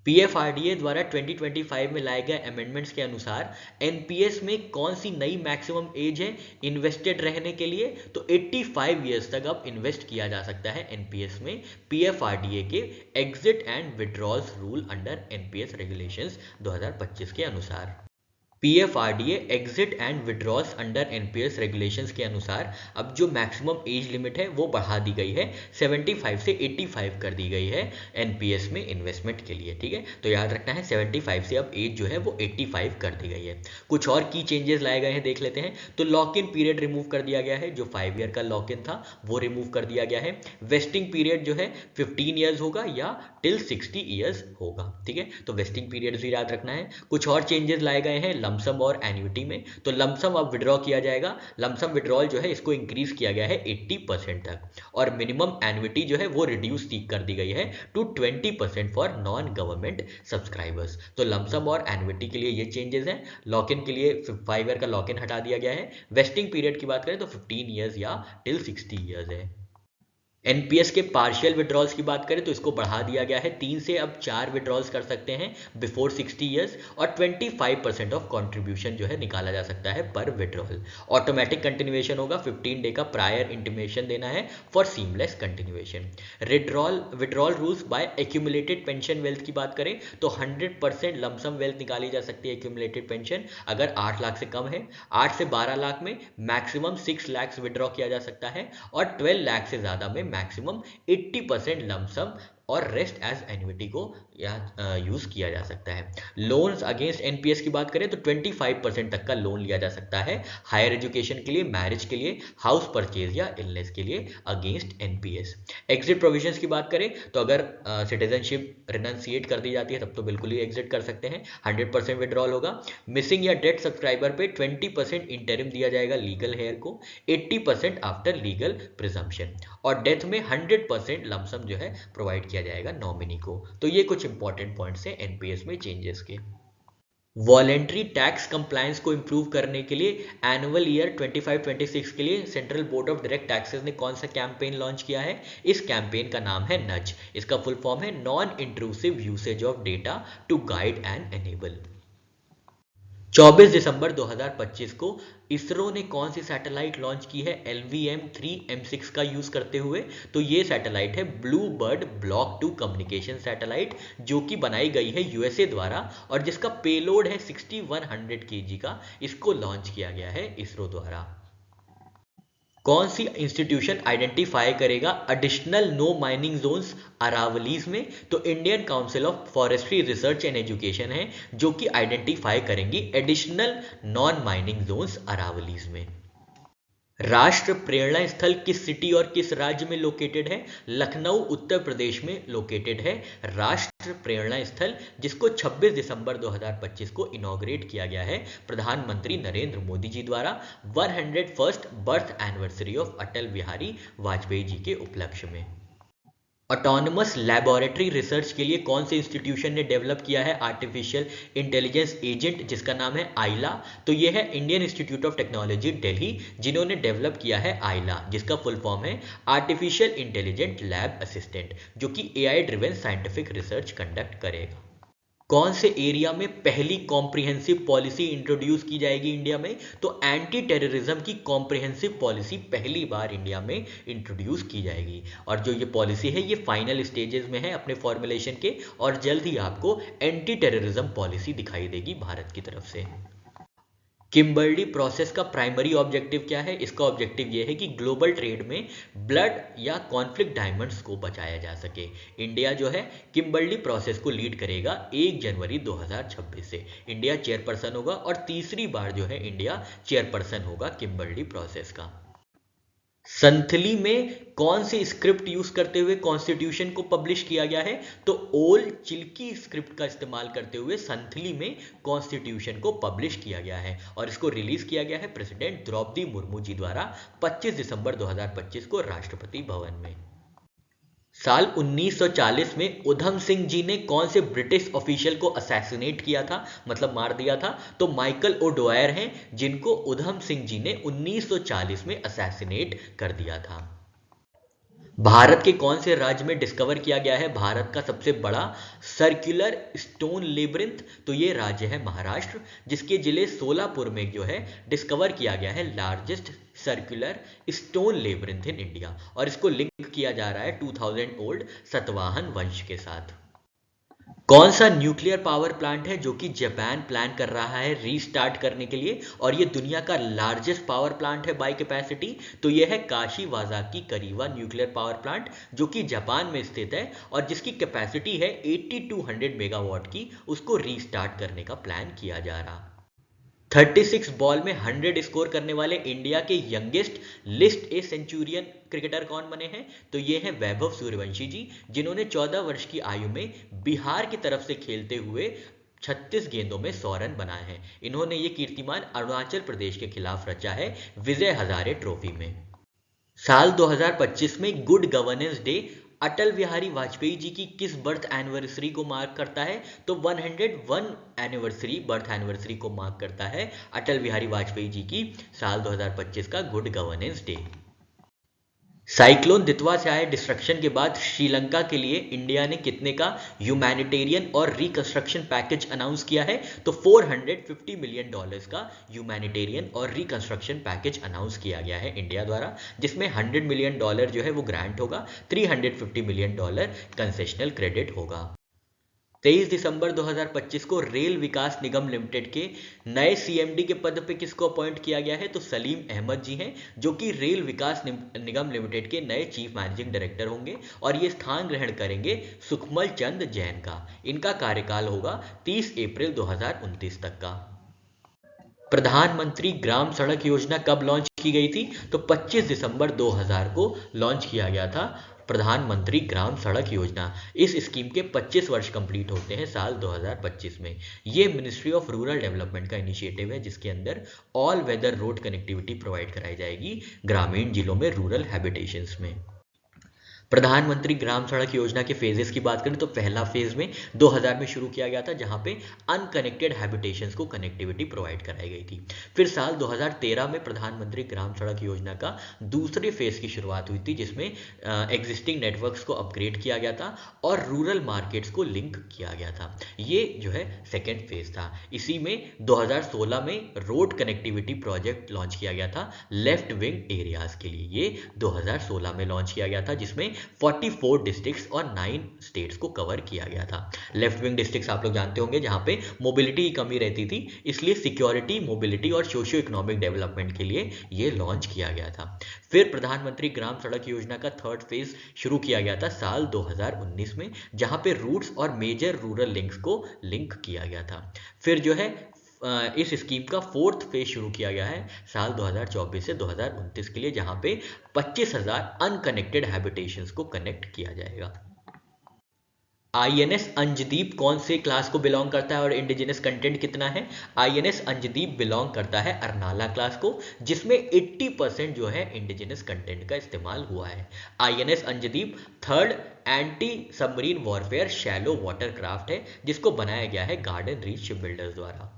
PFRDA द्वारा 2025 में लाए गए अमेंडमेंट्स के अनुसार एनपीएस में कौन सी नई मैक्सिमम एज है इन्वेस्टेड रहने के लिए? तो 85 ईयर्स तक अब इन्वेस्ट किया जा सकता है एनपीएस में, पीएफआरडीए के exit and withdrawals rule under NPS regulations 2025 के अनुसार। PFRDA exit and withdrawals under NPS regulations के अनुसार अब जो मैक्सिमम एज लिमिट है वो बढ़ा दी गई है, 75 से 85 कर दी गई है एनपीएस में इन्वेस्टमेंट के लिए। ठीक है, तो याद रखना है 75 से अब एज जो है वो 85 कर दी गई है। कुछ और की चेंजेस लाए गए हैं, देख लेते हैं। तो लॉक इन पीरियड रिमूव कर दिया गया है, जो 5 ईयर का लॉक इन था वो रिमूव कर दिया गया है। वेस्टिंग पीरियड जो है 15 ईयर्स होगा या टिल 60 ईयर्स होगा। ठीक है, तो वेस्टिंग पीरियड भी याद रखना है। कुछ और चेंजेस लाए गए हैं लमसम और एन्युटी में। तो लमसम अब विड्रॉ किया जाएगा, लमसम विड्रॉल जो है इसको इंक्रीज किया गया है 80% तक, और मिनिमम एन्युटी जो है वो रिड्यूस कर दी गई है to 20% for non government subscribers. तो लमसम और एन्युटी के लिए ये चेंजेस हैं। लॉक इन के लिए 5 ईयर का लॉक इन हटा दिया गया है। वेस्टिंग पीरियड की बात करें तो 15 ईयर्स या टिल 60 ईयर्स है। एनपीएस के पार्शियल विड्रॉल्स की बात करें तो इसको बढ़ा दिया गया है, 3 से अब 4 विड्रॉल्स कर सकते हैं बिफोर 60 ईयर्स, और 25% ऑफ कंट्रीब्यूशन जो है निकाला जा सकता है पर विड्रॉल। ऑटोमेटिक कंटिन्यूएशन होगा, 15 डे का प्रायर इंटीमेशन देना है for seamless continuation. Withdrawal rules by accumulated pension wealth की बात करें तो 100% लमसम वेल्थ निकाली जा सकती है एक्यूमुलेटेड पेंशन अगर 8 लाख से कम है। 8 से 12 लाख में मैक्सिमम 6 लाख विड्रॉ किया जा सकता है, और 12 लाख से ज्यादा में मैक्सिमम 80% लमसम और रेस्ट एज एन्युटी को यूज किया जा सकता है। लोन्स अगेंस्ट एनपीएस की बात करें तो 25% तक का लोन लिया जा सकता है हायर एजुकेशन के लिए, मैरिज के लिए, हाउस परचेज या इलनेस के लिए अगेंस्ट एनपीएस। एग्जिट प्रोविजंस की बात करें तो अगर सिटीजनशिप रिनंसिएट कर दी जाती है तब तो बिल्कुल ही एग्जिट कर सकते हैं, 100% विड्रॉल होगा। मिसिंग या डेथ सब्सक्राइबर पे 20% इंटरिम दिया जाएगा लीगल हेयर को, 80% आफ्टर लीगल प्रिजम्पशन, और डेथ में 100% लमसम जो है प्रोवाइड किया जाएगा नॉमिनी को। तो ये कुछ इंपॉर्टेंट पॉइंट्स हैं एनपीएस में चेंजेस के। वॉलेंट्री टैक्स कंप्लायंस को इंप्रूव करने के लिए एनुअल ईयर 25-26 के लिए central board of direct taxes ने कौन सा कैंपेन लॉन्च किया है? इस कैंपेन का नाम है नज। इसका फुल फॉर्म है non intrusive usage of data to guide and enable. 24 दिसंबर 2025 को इसरो ने कौन सी सैटेलाइट लॉन्च की है LVM-3M6 का यूज करते हुए? तो ये सैटेलाइट है blue bird block 2 communication satellite, जो कि बनाई गई है यूएसए द्वारा और जिसका पेलोड है 6100 kg का। इसको लॉन्च किया गया है इसरो द्वारा। कौन सी इंस्टीट्यूशन आइडेंटिफाई करेगा additional no mining zones Aravallis में? तो Indian council of forestry research and education है जो कि आइडेंटिफाई करेंगी additional non mining zones Aravallis में। राष्ट्र प्रेरणा स्थल किस सिटी और किस राज्य में लोकेटेड है? लखनऊ उत्तर प्रदेश में लोकेटेड है राष्ट्र प्रेरणा स्थल, जिसको 26 दिसंबर 2025 को इनॉग्रेट किया गया है प्रधानमंत्री नरेंद्र मोदी जी द्वारा 101st birth anniversary of Atal Bihari Vajpayee ji के उपलक्ष्य में। ऑटोनमस लैबोरेटरी रिसर्च के लिए कौन से इंस्टीट्यूशन ने डेवलप किया है आर्टिफिशियल इंटेलिजेंस एजेंट, जिसका नाम है आइला? तो यह है Indian institute of technology Delhi, जिन्होंने डेवलप किया है आइला, जिसका फुल फॉर्म है आर्टिफिशियल इंटेलिजेंट लैब असिस्टेंट, जो कि AI driven scientific research conduct करेगा। कौन से एरिया में पहली कॉम्प्रिहेंसिव पॉलिसी इंट्रोड्यूस की जाएगी इंडिया में? तो एंटी टेररिज्म की कॉम्प्रिहेंसिव पॉलिसी पहली बार इंडिया में इंट्रोड्यूस की जाएगी, और जो ये पॉलिसी है ये फाइनल स्टेजेस में है अपने फॉर्मुलेशन के, और जल्द ही आपको एंटी टेररिज्म पॉलिसी दिखाई देगी भारत की तरफ से। किम्बर्ली प्रोसेस का प्राइमरी ऑब्जेक्टिव क्या है? इसका ऑब्जेक्टिव यह है कि ग्लोबल ट्रेड में ब्लड या कॉन्फ्लिक्ट डायमंड्स को बचाया जा सके। इंडिया जो है किम्बर्ली प्रोसेस को लीड करेगा 1 जनवरी 2026 से। इंडिया चेयरपर्सन होगा और तीसरी बार जो है इंडिया चेयरपर्सन होगा किम्बर्ली प्रोसेस का। संथली में कौन सी स्क्रिप्ट यूज करते हुए कॉन्स्टिट्यूशन को पब्लिश किया गया है? तो ओल चिल्की स्क्रिप्ट का इस्तेमाल करते हुए संथली में कॉन्स्टिट्यूशन को पब्लिश किया गया है, और इसको रिलीज किया गया है प्रेसिडेंट द्रौपदी मुर्मू जी द्वारा 25 दिसंबर 2025 को राष्ट्रपति भवन में। साल 1940 में उधम सिंह जी ने कौन से ब्रिटिश ऑफिशियल को असैसिनेट किया था, मतलब मार दिया था? तो माइकल ओडवायर हैं, जिनको उधम सिंह जी ने 1940 में असैसिनेट कर दिया था। भारत के कौन से राज्य में डिस्कवर किया गया है भारत का सबसे बड़ा सर्कुलर स्टोन लेब्रिंथ? तो ये राज्य है महाराष्ट्र, जिसके जिले सोलापुर में जो है डिस्कवर किया गया है largest circular stone labyrinth in India, और इसको लिंक किया जा रहा है 2000 ओल्ड सतवाहन वंश के साथ। कौन सा न्यूक्लियर पावर प्लांट है जो कि जापान प्लान कर रहा है रीस्टार्ट करने के लिए, और ये दुनिया का लार्जेस्ट पावर प्लांट है बाय कैपेसिटी? तो ये है काशीवाज़ाकी करीवा न्यूक्लियर पावर प्लांट, जो कि जापान में स्थित है और जिसकी कैपेसिटी है 8200 मेगावाट की। उसको रीस्टार्ट करने का प्लान किया जा रहा। 36 बॉल में 100 स्कोर करने वाले इंडिया के youngest list A Centurion cricketer कौन बने हैं? तो ये हैं वैभव सूर्यवंशी जी, जिन्होंने 14 वर्ष की आयु में बिहार की तरफ से खेलते हुए 36 गेंदों में 100 रन बनाए हैं। इन्होंने ये कीर्तिमान अरुणाचल प्रदेश के खिलाफ रचा है विजय हजारे ट्रॉफी में। साल 2025 में good governance day Atal Bihari Vajpayee ji की किस बर्थ एनिवर्सरी को मार्क करता है? तो 101 एनिवर्सरी, बर्थ एनिवर्सरी को मार्क करता है अटल बिहारी वाजपेयी जी की साल 2025 का गुड गवर्नेंस डे। साइक्लोन दितवा से आए डिस्ट्रक्शन के बाद श्रीलंका के लिए इंडिया ने कितने का ह्यूमैनिटेरियन और रिकंस्ट्रक्शन पैकेज अनाउंस किया है? तो $450 मिलियन का ह्यूमैनिटेरियन और रिकंस्ट्रक्शन पैकेज अनाउंस किया गया है इंडिया द्वारा, जिसमें $100 मिलियन जो है वो ग्रांट होगा, $350 मिलियन कंसेशनल क्रेडिट होगा। 23 दिसंबर 2025 को रेल विकास निगम लिमिटेड के नए सीएमडी के पद पे किसको अपॉइंट किया गया है? तो सलीम अहमद जी हैं, जो कि रेल विकास निगम लिमिटेड के नए चीफ मैनेजिंग डायरेक्टर होंगे, और ये स्थान ग्रहण करेंगे सुखमल चंद जैन का। इनका कार्यकाल होगा 30 अप्रैल 2029 तक का। प्रधानमंत्री ग्राम सड़क योजना कब लॉन्च की गई थी? तो 25 दिसंबर 2000 को लॉन्च किया गया था प्रधानमंत्री ग्राम सड़क योजना। इस स्कीम के 25 वर्ष कंप्लीट होते हैं साल 2025 में। ये मिनिस्ट्री ऑफ रूरल डेवलपमेंट का इनिशिएटिव है, जिसके अंदर all weather road connectivity provide कराई जाएगी ग्रामीण जिलों में, रूरल हैबिटेशंस में। प्रधानमंत्री ग्राम सड़क योजना के फेजेस की बात करें तो पहला फेज में 2000 में शुरू किया गया था, जहां पे अनकनेक्टेड हैबिटेशंस को कनेक्टिविटी प्रोवाइड कराई गई थी। फिर साल 2013 में प्रधानमंत्री ग्राम सड़क योजना का दूसरे फेज की शुरुआत हुई थी, जिसमें एग्जिस्टिंग नेटवर्क्स को अपग्रेड किया गया था और रूरल मार्केट्स को लिंक किया गया था। ये जो है सेकेंड फेज था। इसी में 2016 में रोड कनेक्टिविटी प्रोजेक्ट लॉन्च किया गया था लेफ्ट विंग एरियाज के लिए। ये 2016 में लॉन्च किया गया था, जिसमें 44 डिस्ट्रिक्ट्स और 9 स्टेट्स को कवर किया गया था। लेफ्ट विंग डिस्ट्रिक्ट्स आप लोग जानते होंगे, जहां पे मोबिलिटी की कमी रहती थी, इसलिए सिक्योरिटी, मोबिलिटी और सोशियो इकोनॉमिक डेवलपमेंट के लिए ये लॉन्च किया गया था। फिर प्रधानमंत्री ग्राम सड़क योजना का थर्ड फेज शुरू किया गया था साल 2019 में, जहां पे रूट्स और मेजर रूरल लिंक्स को लिंक किया गया था। फिर जो है इस स्कीम का फोर्थ फेज शुरू किया गया है साल 2024 से 2029 के लिए, जहां पे 25,000 अनकनेक्टेड हैबिटेशंस को कनेक्ट किया जाएगा। आईएनएस अंजदीप कौन से क्लास को बिलोंग करता है और इंडिजिनस कंटेंट कितना है? आईएनएस अंजदीप बिलोंग करता है अर्नाला क्लास को, जिसमें 80% जो है इंडिजिनस कंटेंट का इस्तेमाल हुआ है। INS Anjadip third anti submarine warfare shallow water craft है, जिसको बनाया गया है गार्डन रीच शिप बिल्डर्स द्वारा।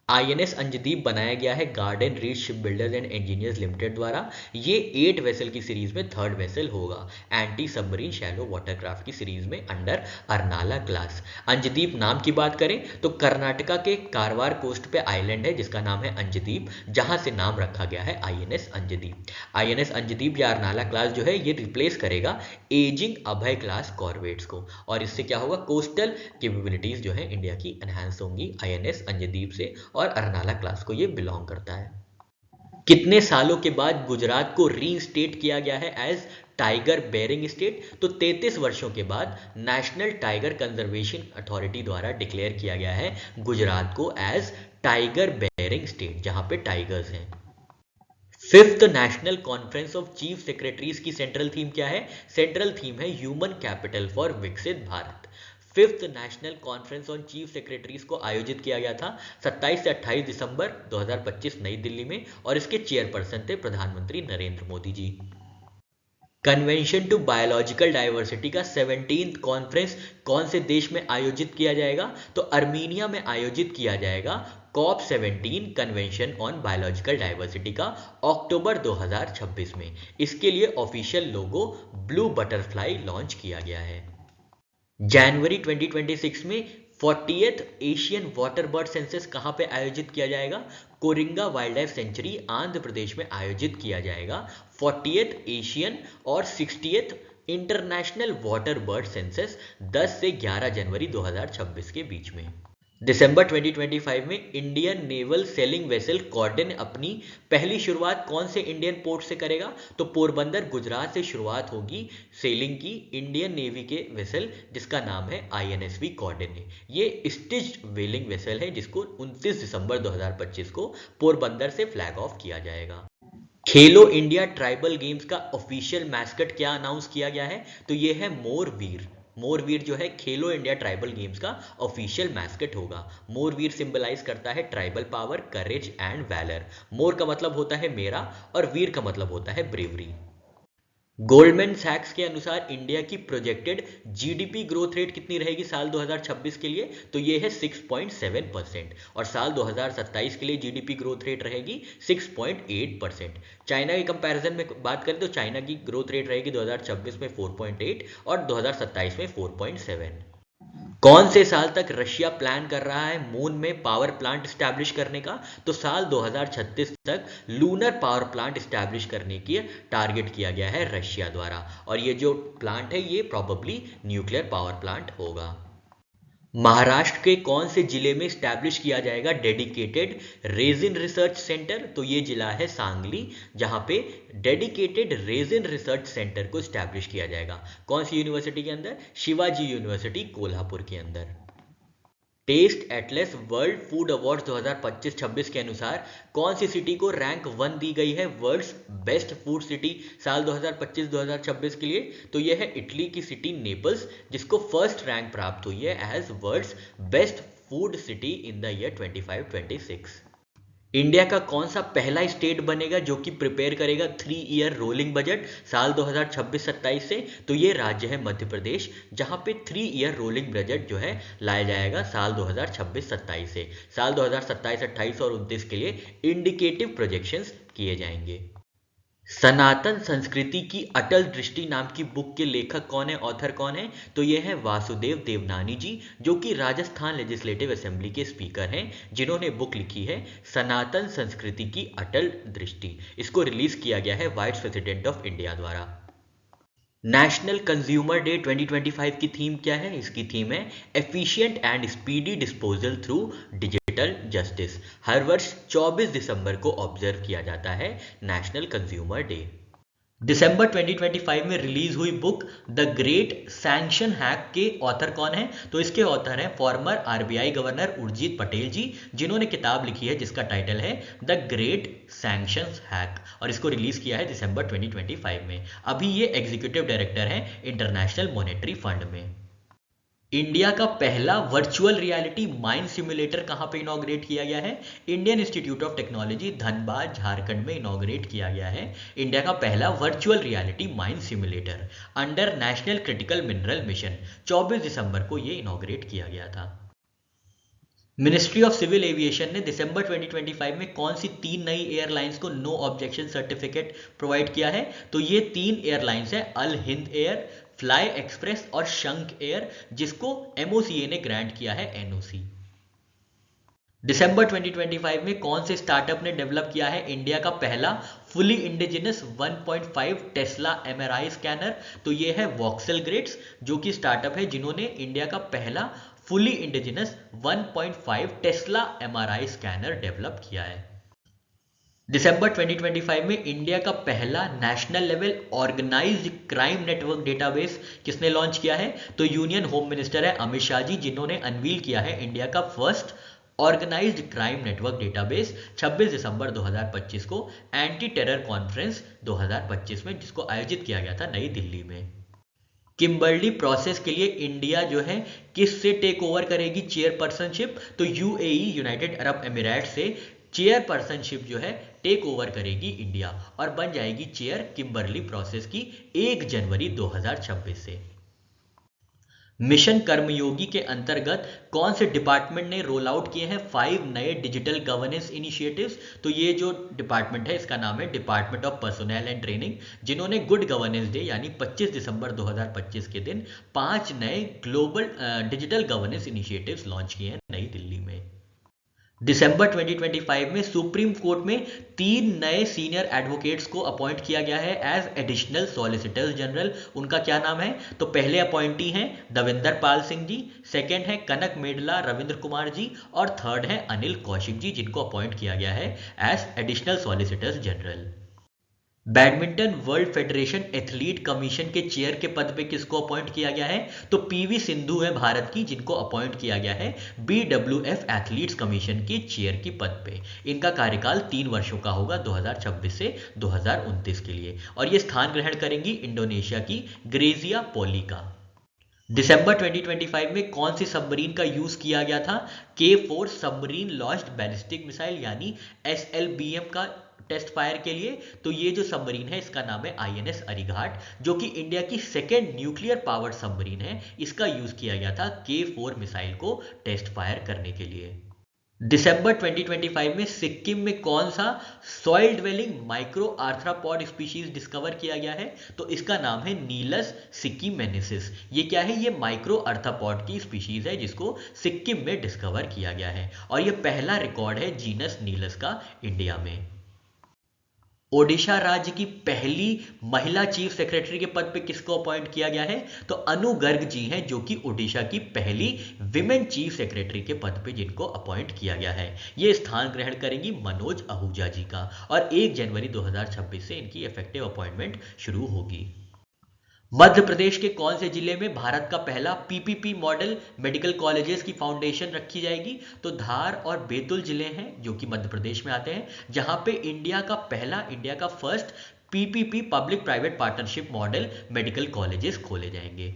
आईएनएस अंजदीप बनाया गया है garden reach ship builders and engineers limited द्वारा। ये 8 वेसल की सीरीज में थर्ड वेसल होगा एंटी सबमरीन शैलो वाटरक्राफ्ट की सीरीज में अंडर अर्नाला क्लास। अंजदीप नाम की बात करें तो कर्नाटका के कारवार कोस्ट पे आइलैंड है जिसका नाम है अंजदीप, जहां से नाम रखा गया है आईएनएस अंजदीप। आईएनएस अंजदीप या अर्नाला क्लास जो है ये रिप्लेस करेगा एजिंग अभय क्लास कॉर्वेट्स को, और इससे क्या होगा, कोस्टल कैपेबिलिटीज जो है इंडिया की एनहांस होंगी आईएनएस अंजदीप से, और अर्नाला क्लास को ये बिलोंग करता है। कितने सालों के बाद गुजरात को रीइंस्टेट किया गया है एज टाइगर बेयरिंग स्टेट? तो 33 वर्षों के बाद नेशनल टाइगर कंजर्वेशन अथॉरिटी द्वारा डिक्लेयर किया गया है गुजरात को एज टाइगर बेयरिंग स्टेट, जहां पे टाइगर्स हैं। Fifth national conference of chief secretaries की सेंट्रल थीम क्या है? सेंट्रल थीम है ह्यूमन कैपिटल फॉर विकसित Bharat. Fifth national conference on chief secretaries को आयोजित किया गया था 27 से 28 दिसंबर 2025 नई दिल्ली में, और इसके चेयरपर्सन थे प्रधानमंत्री Narendra Modi ji. Convention to biological diversity का 17th कॉन्फ्रेंस कौन से देश में आयोजित किया जाएगा? तो अर्मीनिया में आयोजित किया जाएगा COP17 convention on biological diversity का अक्टूबर 2026 में। इसके लिए official logo blue butterfly launch किया गया है। जनवरी 2026 में 40th Asian water bird census कहाँ पे आयोजित किया जाएगा? Coringa wildlife sanctuary Andhra Pradesh में आयोजित किया जाएगा। 40th एशियन और 60th international water bird census 10 से 11 जनवरी 2026 के बीच में। दिसंबर 2025 में इंडियन नेवल सेलिंग वेसल कॉर्डन अपनी पहली शुरुआत कौन से इंडियन पोर्ट से करेगा? तो पोरबंदर गुजरात से शुरुआत होगी सेलिंग की इंडियन नेवी के वेसल जिसका नाम है INSV कॉर्डन। ये स्टिच्ड व्हेलिंग वेसल है जिसको 29 दिसंबर 2025 को पोरबंदर से फ्लैग ऑफ किया जाएगा। खेलो इंडिया ट्राइबल गेम्स का ऑफिशियल मैस्कट क्या अनाउंस किया गया है? तो ये है मोरवीर। मोरवीर जो है खेलो इंडिया ट्राइबल गेम्स का ऑफिशियल मैस्कट होगा। मोरवीर सिंबलाइज करता है tribal power, courage and valour. मोर का मतलब होता है मेरा और वीर का मतलब होता है ब्रेवरी। गोल्डमैन सैक्स के अनुसार इंडिया की प्रोजेक्टेड GDP ग्रोथ रेट कितनी रहेगी साल 2026 के लिए? तो ये है 6.7% और साल 2027 के लिए GDP ग्रोथ रेट रहेगी 6.8%। चाइना के कंपैरिजन में बात करें तो चाइना की ग्रोथ रेट रहेगी 2026 में 4.8 और 2027 में 4.7। कौन से साल तक रशिया प्लान कर रहा है मून में पावर प्लांट स्टैब्लिश करने का? तो साल 2036 तक लूनर पावर प्लांट स्टैब्लिश करने की टारगेट किया गया है रशिया द्वारा और ये जो प्लांट है ये प्रॉबेबली न्यूक्लियर पावर प्लांट होगा। महाराष्ट्र के कौन से जिले में स्टैब्लिश किया जाएगा डेडिकेटेड रेजिन रिसर्च सेंटर? तो ये जिला है सांगली जहां पे डेडिकेटेड रेजिन रिसर्च सेंटर को स्टैब्लिश किया जाएगा। कौन सी यूनिवर्सिटी के अंदर? शिवाजी यूनिवर्सिटी कोल्हापुर के अंदर। Taste Atlas world food awards 2025-26 के अनुसार कौन सी सिटी को रैंक 1 दी गई है वर्ल्ड्स बेस्ट फूड सिटी साल 2025-2026 के लिए? तो यह है इटली की सिटी नेपल्स जिसको फर्स्ट रैंक प्राप्त हुई है as world's best food city in the year 25-26। India का कौन सा पहला स्टेट बनेगा जो कि प्रिपेयर करेगा 3 ईयर रोलिंग बजट साल 2026-27 से? तो ये राज्य है मध्य प्रदेश जहां पे 3 ईयर रोलिंग बजट जो है लाया जाएगा साल 2026-27 से। साल 2027, 28 और 29 के लिए इंडिकेटिव प्रोजेक्शंस किए जाएंगे। सनातन संस्कृति की अटल दृष्टि नाम की बुक के लेखक कौन है, ऑथर कौन है? तो ये है वासुदेव देवनानी जी जो कि राजस्थान लेजिस्लेटिव असेंबली के स्पीकर हैं जिन्होंने बुक लिखी है सनातन संस्कृति की अटल दृष्टि। इसको रिलीज किया गया है वाइस प्रेसिडेंट ऑफ इंडिया द्वारा। नेशनल कंज्यूमर डे 2025 की थीम क्या है? इसकी थीम है efficient and speedy disposal through digital justice. हर वर्ष 24 दिसंबर को ऑब्जर्व किया जाता है नेशनल कंज्यूमर डे। दिसंबर 2025 में रिलीज हुई book the great sanction hack के ऑथर कौन है? तो इसके ऑथर हैं former RBI governor Urjit Patel ji जिन्होंने किताब लिखी है जिसका टाइटल है द ग्रेट सैंक्शन हैक और इसको रिलीज किया है दिसंबर 2025 में। अभी ये एग्जीक्यूटिव डायरेक्टर हैं इंटरनेशनल मॉनेटरी फंड में। इंडिया का पहला वर्चुअल रियलिटी माइन सिमुलेटर कहां पे इनॉग्रेट किया गया है? Indian institute of technology Dhanbad Jharkhand में इनॉग्रेट किया गया है इंडिया का पहला virtual reality mine simulator under national critical mineral mission. 24 दिसंबर को यह इनॉग्रेट किया गया था। मिनिस्ट्री ऑफ सिविल एविएशन ने दिसंबर 2025 में कौन सी 3 नई एयरलाइंस को नो ऑब्जेक्शन सर्टिफिकेट प्रोवाइड किया है? तो ये 3 एयरलाइंस है अल हिंद एयर, फ्लाई एक्सप्रेस और शंख एयर जिसको MOCA ने ग्रांट किया है NOC। दिसंबर 2025 में कौन से स्टार्टअप ने डेवलप किया है इंडिया का पहला fully indigenous 1.5 Tesla MRI scanner? तो ये है वॉक्सेल ग्रिड्स जो कि स्टार्टअप है जिन्होंने इंडिया का पहला fully indigenous 1.5 Tesla MRI scanner develop किया है। दिसंबर 2025 में इंडिया का पहला national level organised crime network database किसने लॉन्च किया है? तो यूनियन होम मिनिस्टर है अमित शाह जी जिन्होंने अनवील किया है इंडिया का first organised crime network database 26 दिसंबर 2025 को एंटी टेरर कॉन्फ्रेंस 2025 में जिसको आयोजित किया गया था नई दिल्ली में। किम्बर्ली प्रोसेस के लिए इंडिया जो है किससे टेक ओवर करेगी चेयरपर्सनशिप? तो UAE यूनाइटेड अरब एमिरेट से चेयरपर्सनशिप जो है टेक ओवर करेगी इंडिया और बन जाएगी चेयर किम्बर्ली प्रोसेस की 1 जनवरी 2026 से। मिशन कर्मयोगी के अंतर्गत कौन से डिपार्टमेंट ने रोल आउट किए हैं 5 नए डिजिटल गवर्नेंस इनिशिएटिव्स? तो ये जो डिपार्टमेंट है इसका नाम है department of personnel and training, जिन्होंने गुड गवर्नेंस डे यानी 25 दिसंबर 2025 के दिन 5 नए global digital governance initiatives launch किए हैं नई दिल्ली में। दिसंबर 2025 में सुप्रीम कोर्ट में 3 नए सीनियर एडवोकेट्स को अपॉइंट किया गया है एज एडिशनल सॉलिसिटर्स जनरल। उनका क्या नाम है? तो पहले अपॉइंटी हैं दविंदर पाल सिंह जी, सेकंड है कनक मेडला रविंद्र कुमार जी, और थर्ड है अनिल कौशिक जी, जिनको अपॉइंट किया गया है as additional solicitors general. Badminton world federation athlete commission के चेयर के पद पे किसको अपॉइंट किया गया है? तो पीवी सिंधु है भारत की, जिनको अपॉइंट किया गया है बीडब्ल्यूएफ एथलीट्स कमीशन के चेयर की पद पे। इनका कार्यकाल 3 वर्षों का होगा 2026 से 2029 के लिए, और ये स्थान ग्रहण करेंगी इंडोनेशिया की ग्रेजिया पोलिका। दिसंबर 2025 में कौन सी सबमरीन का यूज किया गया था? K4 submarine launched ballistic missile यानी SLBM का टेस्ट फायर के लिए। तो ये जो सबमरीन है इसका नाम है INS अरिघाट, जो कि इंडिया की सेकेंड न्यूक्लियर पावर्ड सबमरीन है। इसका यूज किया गया था K4 मिसाइल को टेस्ट फायर करने के लिए। दिसंबर 2025 में सिक्किम में कौन सा soil dwelling micro arthropod species discover किया गया है? तो इसका नाम है नीलस सिक्किमेनेसिस। ये क्या है? ये माइक्रो आर्थ्रोपॉड की स्पीशीज है जिसको सिक्किम में डिस्कवर किया गया है, और ये पहला रिकॉर्ड है जीनस नीलस का इंडिया में। ओडिशा राज्य की पहली महिला चीफ सेक्रेटरी के पद पे किसको अपॉइंट किया गया है? तो अनु गर्ग जी हैं, जो कि ओडिशा की पहली विमेन चीफ सेक्रेटरी के पद पे जिनको अपॉइंट किया गया है। ये स्थान ग्रहण करेंगी मनोज आहूजा जी का, और 1 जनवरी 2026 से इनकी इफेक्टिव अपॉइंटमेंट शुरू होगी। मध्य प्रदेश के कौन से जिले में भारत का पहला पीपीपी मॉडल मेडिकल कॉलेजेस की फाउंडेशन रखी जाएगी? तो धार और बैतूल जिले हैं जो कि मध्य प्रदेश में आते हैं, जहां पे इंडिया का first PPP public private partnership model medical colleges खोले जाएंगे।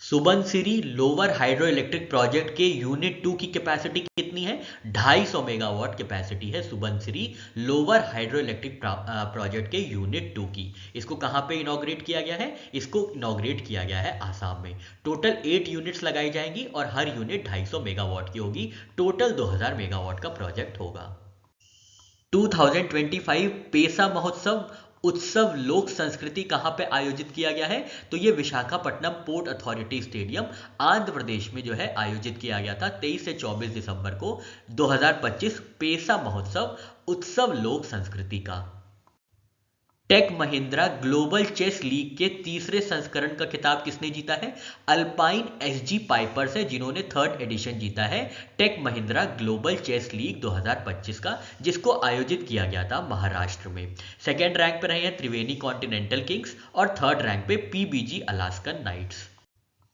Subansiri lower hydro electric project के यूनिट 2 की कैपेसिटी कितनी है? 250 मेगावाट कैपेसिटी है Subansiri lower hydro electric project के यूनिट 2 की। इसको कहां पे इनॉग्रेट किया गया है? इसको इनॉग्रेट किया गया है आसाम में। टोटल 8 यूनिट्स लगाई जाएंगी और हर यूनिट 250 मेगावाट की होगी। टोटल 2000 मेगावाट का प्रोजेक्ट होगा। 2025 पेसा महोत्सव उत्सव लोक संस्कृति कहां पे आयोजित किया गया है? तो ये Visakhapatnam port authority stadium Andhra Pradesh में जो है आयोजित किया गया था 23 से 24 दिसंबर को 2025 पेसा महोत्सव उत्सव लोक संस्कृति का। Tech Mahindra global chess league के तीसरे संस्करण का खिताब किसने जीता है? अल्पाइन एसजी पाइपर्स है जिन्होंने 3rd एडिशन जीता है Tech Mahindra global chess league 2025 का, जिसको आयोजित किया गया था महाराष्ट्र में। सेकेंड रैंक पर रहे हैं त्रिवेणी कॉन्टिनेंटल किंग्स, और थर्ड रैंक पे PBG Alaskan Knights.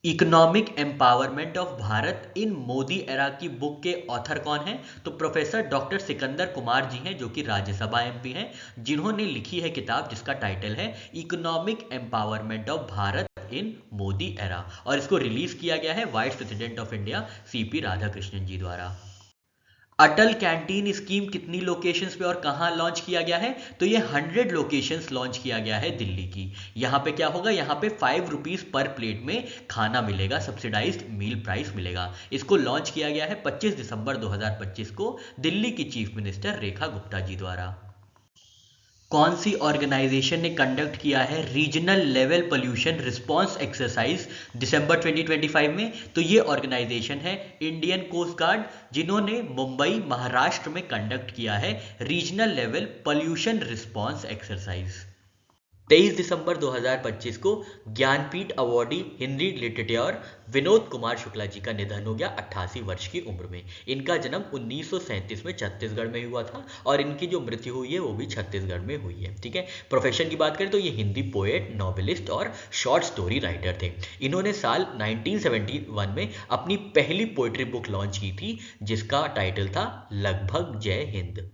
Economic empowerment of Bharat in Modi era की बुक के ऑथर कौन है? तो प्रोफेसर डॉक्टर सिकंदर कुमार जी हैं, जो कि राज्यसभा एमपी हैं, जिन्होंने लिखी है किताब जिसका टाइटल है economic empowerment of Bharat in Modi era, और इसको रिलीज किया गया है vice president of India CP Radhakrishnan ji द्वारा। अटल कैंटीन स्कीम कितनी लोकेशंस पे और कहां लॉन्च किया गया है? तो ये 100 लोकेशंस लॉन्च किया गया है दिल्ली की। यहां पे क्या होगा? यहां पे 5 रुपीज पर प्लेट में खाना मिलेगा, सब्सिडाइज्ड मील प्राइस मिलेगा। इसको लॉन्च किया गया है 25 दिसंबर 2025 को दिल्ली की चीफ मिनिस्टर रेखा गुप्ता जी द्वारा। कौन सी ऑर्गेनाइजेशन ने कंडक्ट किया है regional level pollution response exercise दिसंबर 2025 में? तो ये ऑर्गेनाइजेशन है इंडियन कोस्ट गार्ड, जिन्होंने मुंबई महाराष्ट्र में कंडक्ट किया है regional level pollution response exercise. 23 दिसंबर 2025 को ज्ञानपीठ अवॉर्डी हिंदी लिटरेचर विनोद कुमार शुक्ला जी का निधन हो गया 88 वर्ष की उम्र में। इनका जन्म 1937 में छत्तीसगढ़ में हुआ था, और इनकी जो मृत्यु हुई है वो भी छत्तीसगढ़ में हुई है। ठीक है, प्रोफेशन की बात करें तो ये हिंदी पोएट, नॉवेलिस्ट और शॉर्ट स्टोरी राइटर थे। इन्होंने साल 1971 में अपनी पहली पोएट्री बुक लॉन्च की थी जिसका टाइटल था लगभग जय हिंद।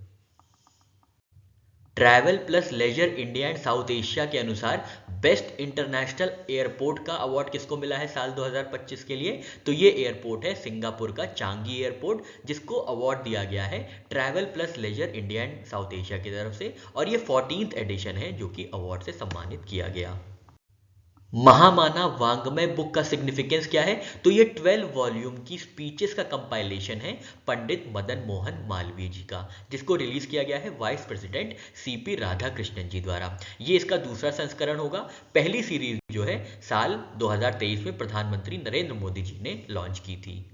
Travel plus Leisure India and South Asia के अनुसार बेस्ट इंटरनेशनल एयरपोर्ट का अवार्ड किसको मिला है साल 2025 के लिए? तो ये एयरपोर्ट है सिंगापुर का चांगी एयरपोर्ट, जिसको अवार्ड दिया गया है Travel plus Leisure India and South Asia की तरफ से, और ये 14th एडिशन है जो कि अवार्ड से सम्मानित किया गया। महामाना वाङ्मय बुक का सिग्निफिकेंस क्या है? तो ये 12 वॉल्यूम की स्पीचेस का कंपाइलेशन है पंडित मदन मोहन मालवीय जी का, जिसको रिलीज किया गया है vice president CP Radhakrishnan ji द्वारा। ये इसका दूसरा संस्करण होगा। पहली सीरीज जो है साल 2023 में प्रधानमंत्री नरेंद्र मोदी जी ने लॉन्च की थी।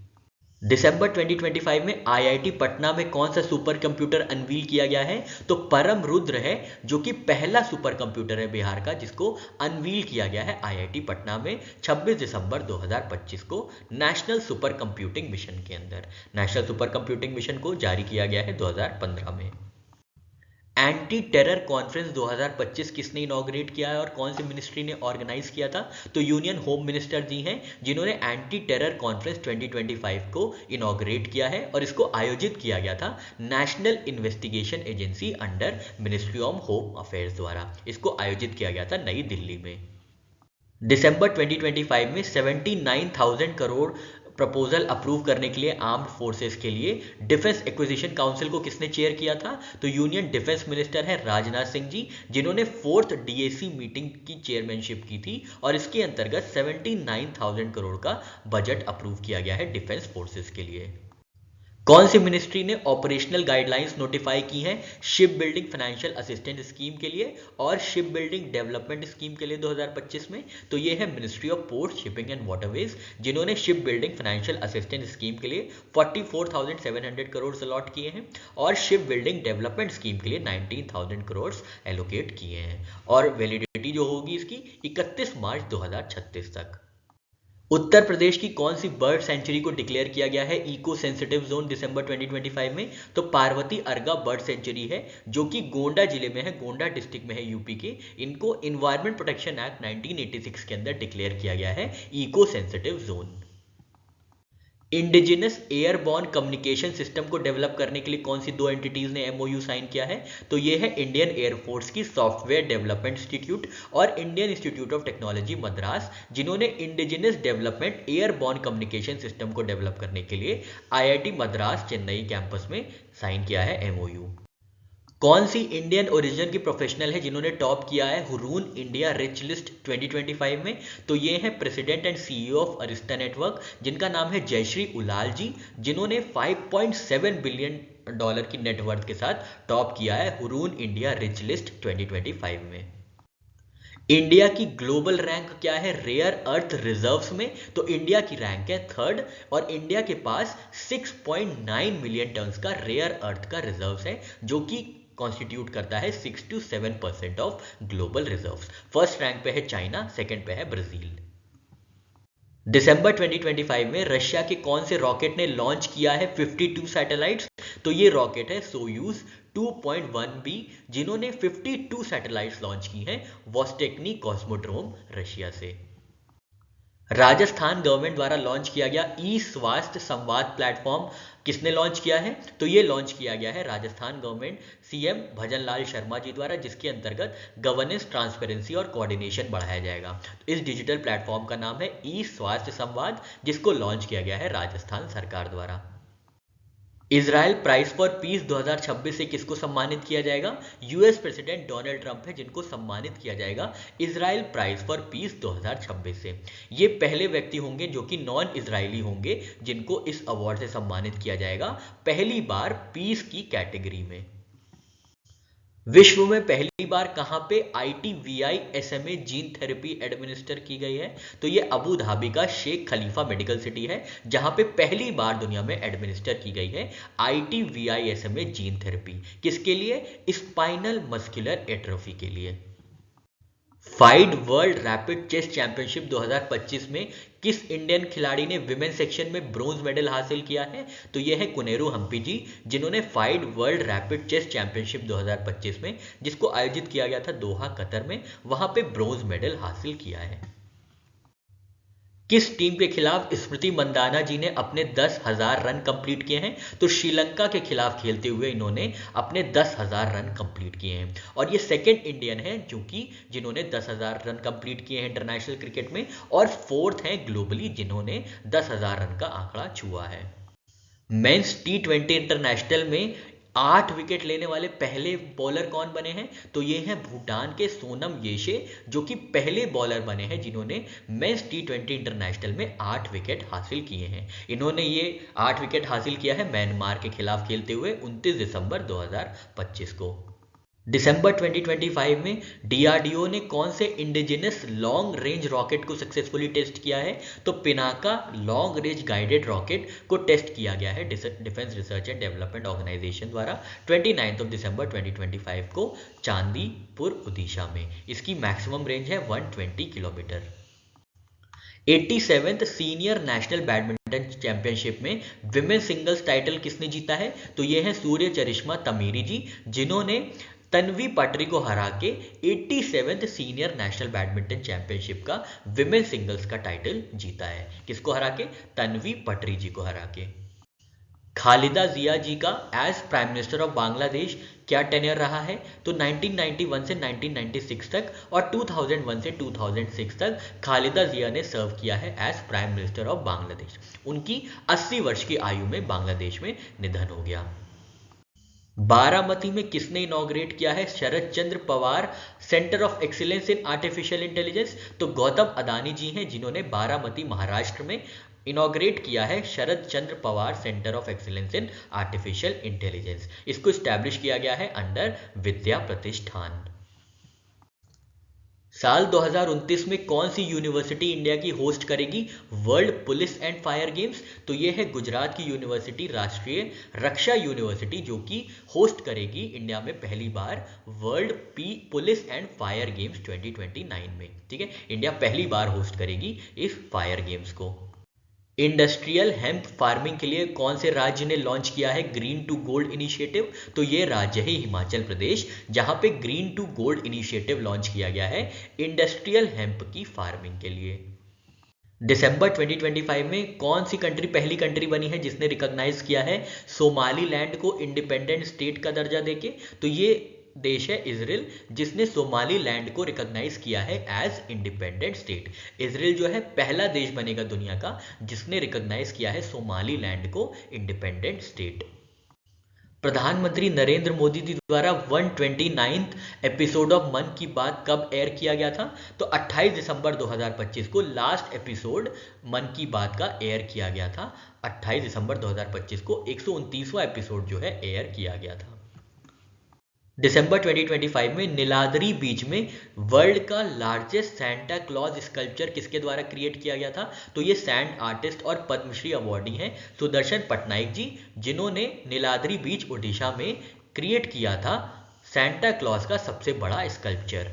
दिसंबर 2025 में आईआईटी पटना में कौन सा सुपर कंप्यूटर अनवील किया गया है? तो परम रुद्र है, जो कि पहला सुपर कंप्यूटर है बिहार का जिसको अनवील किया गया है आईआईटी पटना में 26 दिसंबर 2025 को नेशनल सुपर कंप्यूटिंग मिशन के अंदर। नेशनल सुपर कंप्यूटिंग मिशन को जारी किया गया है 2015 में। एंटी टेरर कॉन्फ्रेंस 2025 किसने इनॉग्रेट किया है और कौन सी मिनिस्ट्री ने ऑर्गेनाइज किया था? तो यूनियन होम मिनिस्टर जी हैं जिन्होंने एंटी टेरर कॉन्फ्रेंस 2025 को इनॉग्रेट किया है और इसको आयोजित किया गया था national investigation agency under ministry of home affairs द्वारा। इसको आयोजित किया गया था नई दिल्ली में। दिसंबर 2025 में 79,000 करोड़ प्रपोजल अप्रूव करने के लिए आर्म्ड फोर्सेस के लिए डिफेंस एक्विजिशन काउंसिल को किसने चेयर किया था? तो यूनियन डिफेंस मिनिस्टर है राजनाथ सिंह जी, जिन्होंने 4th डीएसी मीटिंग की चेयरमैनशिप की थी और इसके अंतर्गत 79,000 करोड़ का बजट अप्रूव किया गया है डिफेंस फोर्सेस के लिए। कौन सी मिनिस्ट्री ने ऑपरेशनल गाइडलाइंस नोटिफाई की हैं ship building financial assistance scheme के लिए और शिप बिल्डिंग डेवलपमेंट स्कीम के लिए 2025 में? तो ये है ministry of port shipping and waterways, जिन्होंने ship building financial assistance scheme के लिए 44,700 करोड़ अलॉट किए हैं और शिप बिल्डिंग डेवलपमेंट स्कीम के लिए 19,000 करोड़ एलोकेट किए हैं और वैलिडिटी जो होगी इसकी 31 मार्च 2036 तक। उत्तर प्रदेश की कौन सी बर्ड सेंचुरी को डिक्लेयर किया गया है इको सेंसिटिव जोन दिसंबर 2025 में? तो पार्वती अर्गा बर्ड सेंचुरी है, जो कि गोंडा जिले में है, गोंडा डिस्ट्रिक्ट में है यूपी के। इनको इन्वायरमेंट प्रोटेक्शन एक्ट 1986 के अंदर डिक्लेयर किया गया है eco sensitive zone. Indigenous airborne communication system को डेवलप करने के लिए कौन सी दो एंटिटीज ने एमओयू साइन किया है? तो ये है इंडियन एयरफोर्स की सॉफ्टवेयर डेवलपमेंट इंस्टीट्यूट और Indian institute of technology Madras, जिन्होंने indigenous development airborne communication system को डेवलप करने के लिए आईआईटी मद्रास चेन्नई कैंपस में साइन किया है एमओयू। कौन सी इंडियन ओरिजिन की प्रोफेशनल है जिन्होंने टॉप किया है हुरून इंडिया रिच लिस्ट 2025 में? तो ये है president and CEO of Arista network, जिनका नाम है जयश्री उलाल जी, जिन्होंने $5.7 बिलियन की नेटवर्थ के साथ टॉप किया है हुरून इंडिया रिच लिस्ट 2025 में। इंडिया की ग्लोबल रैंक क्या है रेयर अर्थ रिजर्व्स में? तो इंडिया की रैंक है 3rd और इंडिया के पास 6.9 मिलियन टन्स का रेयर अर्थ का रिजर्व्स है, जो कि कॉन्स्टिट्यूट करता है 6 to 7% of global reserves. First rank पे है चाइना, सेकंड पे है ब्राजील। दिसंबर 2025 में रशिया के कौन से रॉकेट ने लॉन्च किया है 52 सैटेलाइट्स? तो ये रॉकेट है सोयूज 2.1B, जिन्होंने 52 सैटेलाइट्स लॉन्च की हैं वोस्टेक्नी कॉस्मोड्रोम रशिया से। राजस्थान गवर्नमेंट द्वारा लॉन्च किया गया ई स्वास्थ्य संवाद प्लेटफॉर्म किसने लॉन्च किया है? तो ये लॉन्च किया गया है राजस्थान गवर्नमेंट सीएम भजन लाल शर्मा जी द्वारा, जिसके अंतर्गत गवर्नेंस, ट्रांसपेरेंसी और कोऑर्डिनेशन बढ़ाया जाएगा। तो इस डिजिटल प्लेटफॉर्म का नाम है ई स्वास्थ्य संवाद, जिसको लॉन्च किया गया है राजस्थान सरकार द्वारा। इजराइल प्राइज फॉर पीस 2026 से किसको सम्मानित किया जाएगा? यूएस प्रेसिडेंट डोनाल्ड ट्रंप है जिनको सम्मानित किया जाएगा इजराइल प्राइज फॉर पीस 2026 से। ये पहले व्यक्ति होंगे जो कि नॉन इजरायली होंगे जिनको इस अवार्ड से सम्मानित किया जाएगा, पहली बार पीस की कैटेगरी में। विश्व में पहली बार कहां पे ITVI SMA gene therapy administer की गई है? तो ये अबू धाबी का शेख खलीफा मेडिकल सिटी है, जहां पे पहली बार दुनिया में एडमिनिस्टर की गई है ITVI SMA जीन थेरेपी। किसके लिए? स्पाइनल मस्कुलर एट्रोफी के लिए। FIDE world rapid chess championship 2025 में किस इंडियन खिलाड़ी ने विमेन सेक्शन में ब्रोंज मेडल हासिल किया है? तो यह है कुनेरू हम्पी जी, जिन्होंने FIDE world rapid chess championship 2025 में, जिसको आयोजित किया गया था दोहा कतर में, वहां पे ब्रोंज मेडल हासिल किया है। किस टीम के खिलाफ स्मृति मंदाना जी ने अपने 10,000 रन कंप्लीट किए हैं? तो श्रीलंका के खिलाफ खेलते हुए इन्होंने अपने 10,000 रन कंप्लीट किए हैं और ये सेकंड इंडियन है जो कि जिन्होंने 10,000 रन कंप्लीट किए हैं इंटरनेशनल क्रिकेट में, और 4th हैं ग्लोबली जिन्होंने 10,000 रन का आंकड़ा छुआ है। मेंस T20 इंटरनेशनल में 8 विकेट लेने वाले पहले बॉलर कौन बने हैं? तो ये हैं भूटान के सोनम येशे, जो कि पहले बॉलर बने हैं जिन्होंने मेंस T20 इंटरनेशनल में 8 विकेट हासिल किए हैं। इन्होंने ये 8 विकेट हासिल किया है म्यांमार के खिलाफ खेलते हुए 29 दिसंबर 2025 को। दिसंबर 2025 में डीआरडीओ ने कौन से इंडिजिनस लॉन्ग रेंज रॉकेट को सक्सेसफुली टेस्ट किया है? तो Pinaka long range guided rocket को टेस्ट किया गया है defence research and development organisation द्वारा 29 दिसंबर 2025 को चांदीपुर ओडिशा में। इसकी मैक्सिमम रेंज है 120 kilometre. 87th senior national badminton championship में विमेन सिंगल्स टाइटल किसने जीता है? तो ये है सूर्य चरिश्मा तमीरी जी, जिन्होंने तन्वी पटरी को हरा के 87th senior national badminton championship का विमेन सिंगल्स का टाइटल जीता है। किसको हरा के? तन्वी पटरी जी को हरा के। खालिदा जिया जी का as prime minister of Bangladesh क्या टेन्योर रहा है? तो 1991 से 1996 तक और 2001 से 2006 तक खालिदा जिया ने सर्व किया है as prime minister of Bangladesh. उनकी 80 वर्ष की आयु में बांग्लादेश में निधन हो गया। बारामती में किसने इनॉग्रेट किया है Sharad Chandra Pawar centre of excellence in artificial intelligence? तो गौतम अदानी जी हैं, जिन्होंने बारामती महाराष्ट्र में इनॉग्रेट किया है Sharad Chandra Pawar centre of excellence in artificial intelligence. इसको स्टैब्लिश किया गया है अंडर विद्या प्रतिष्ठान। साल 2029 में कौन सी यूनिवर्सिटी इंडिया की होस्ट करेगी world police and fire games? तो ये है गुजरात की यूनिवर्सिटी राष्ट्रीय रक्षा यूनिवर्सिटी, जो कि होस्ट करेगी इंडिया में पहली बार world police and fire games 2029 में। ठीक है, इंडिया पहली बार होस्ट करेगी इस फायर गेम्स को। इंडस्ट्रियल हेम्प फार्मिंग के लिए कौन से राज्य ने लॉन्च किया है ग्रीन टू गोल्ड इनिशिएटिव? तो ये राज्य है हिमाचल प्रदेश, जहां पे green to gold initiative launch किया गया है इंडस्ट्रियल हेम्प की फार्मिंग के लिए। दिसंबर 2025 में कौन सी कंट्री पहली कंट्री बनी है जिसने रिकॉग्नाइज किया है सोमालीलैंड को इंडिपेंडेंट स्टेट का दर्जा देके? तो ये देश है इजराइल, जिसने सोमालीलैंड को रिकॉग्नाइज किया है एज इंडिपेंडेंट स्टेट। इजराइल जो है पहला देश बनेगा दुनिया का जिसने रिकॉग्नाइज किया है सोमालीलैंड को इंडिपेंडेंट स्टेट। प्रधानमंत्री नरेंद्र मोदी जी द्वारा 129th एपिसोड ऑफ मन की बात कब एयर किया गया था? तो 28 दिसंबर 2025 को लास्ट एपिसोड मन की बात का एयर किया गया था। 28 दिसंबर 2025 को 129वां एपिसोड जो है एयर किया गया था। दिसंबर 2025 में नीलाद्री बीच में वर्ल्ड का लार्जेस्ट सैंटा क्लॉज स्कल्पचर किसके द्वारा क्रिएट किया गया था? तो ये सैंड आर्टिस्ट और पद्मश्री अवार्डी हैं सुदर्शन पटनायक जी, जिन्होंने नीलाद्री बीच ओडिशा में क्रिएट किया था सैंटा क्लॉज का सबसे बड़ा स्कल्पचर।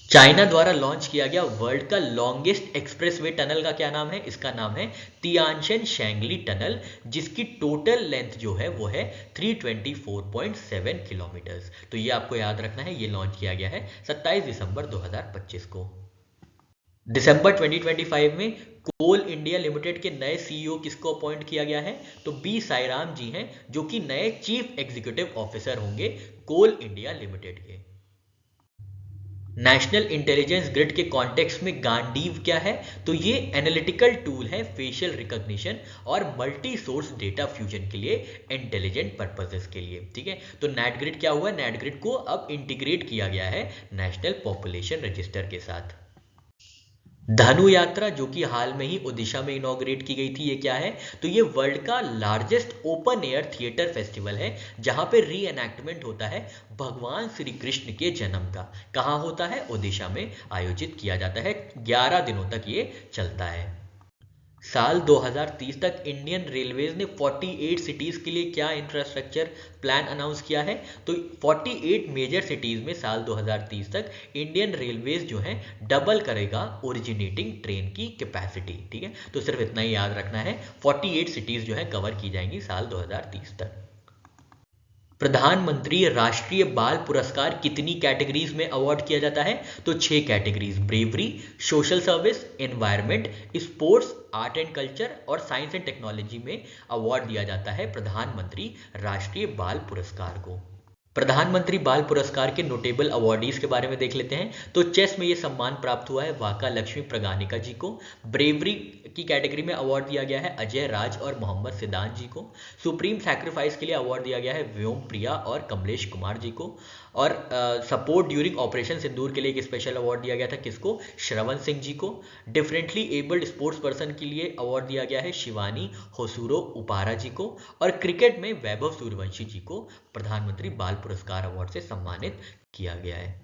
चाइना द्वारा लॉन्च किया गया वर्ल्ड का लॉन्गेस्ट एक्सप्रेसवे टनल का क्या नाम है? इसका नाम है तियानशन शैंगली टनल, जिसकी टोटल लेंथ जो है वो है 324.7 किलोमीटर्स। तो ये आपको याद रखना है, ये लॉन्च किया गया है 27 दिसंबर 2025 को। दिसंबर 2025 में कोल इंडिया लिमिटेड के नए सीईओ किसको अपॉइंट किया गया है? तो बी साईराम जी हैं, जो कि नए चीफ एग्जीक्यूटिव ऑफिसर होंगे कोल इंडिया लिमिटेड के। नेशनल इंटेलिजेंस ग्रिड के कॉन्टेक्स्ट में गांडीव क्या है? तो ये एनालिटिकल टूल है फेशियल रिकॉग्निशन और मल्टी सोर्स डेटा फ्यूजन के लिए, इंटेलिजेंट पर्पसेस के लिए। ठीक है, तो नेट ग्रिड क्या हुआ? नेट ग्रिड को अब इंटीग्रेट किया गया है नेशनल पॉपुलेशन रजिस्टर के साथ। धनु यात्रा जो कि हाल में ही ओडिशा में इनॉग्रेट की गई थी, ये क्या है? तो ये वर्ल्ड का largest open air theatre festival है, जहां पे री एनैक्टमेंट होता है भगवान श्री कृष्ण के जन्म का। कहाँ होता है? ओडिशा में आयोजित किया जाता है। 11 दिनों तक ये चलता है। साल 2030 तक इंडियन रेलवेज ने 48 सिटीज के लिए क्या इंफ्रास्ट्रक्चर प्लान अनाउंस किया है? तो 48 मेजर सिटीज में साल 2030 तक इंडियन रेलवेज जो है डबल करेगा ओरिजिनेटिंग ट्रेन की कैपेसिटी। ठीक है, तो सिर्फ इतना ही याद रखना है, 48 सिटीज जो है कवर की जाएंगी साल 2030 तक। प्रधानमंत्री राष्ट्रीय बाल पुरस्कार कितनी कैटेगरीज में अवार्ड किया जाता है? तो 6 categories, bravery, social service, environment, sports, art and culture और साइंस एंड टेक्नोलॉजी में अवार्ड दिया जाता है प्रधानमंत्री राष्ट्रीय बाल पुरस्कार को। प्रधानमंत्री बाल पुरस्कार के नोटेबल अवार्डीज के बारे में देख लेते हैं। तो चेस में ये सम्मान प्राप्त हुआ है वाका लक्ष्मी प्रगानिका जी को। ब्रेवरी की कैटेगरी में अवार्ड दिया गया है अजय राज और मोहम्मद सिद्धांत जी को। सुप्रीम सैक्रिफाइस के लिए अवार्ड दिया गया है व्योम प्रिया और कमलेश कुमार जी को। और सपोर्ट ड्यूरिंग ऑपरेशन सिंदूर के लिए एक स्पेशल अवार्ड दिया गया था किसको? श्रवण सिंह जी को। डिफरेंटली एबल्ड स्पोर्ट्स पर्सन के लिए अवार्ड दिया गया है शिवानी होसूरो उपारा जी को। और क्रिकेट में वैभव सूर्यवंशी जी को प्रधानमंत्री बाल पुरस्कार अवार्ड से सम्मानित किया गया है।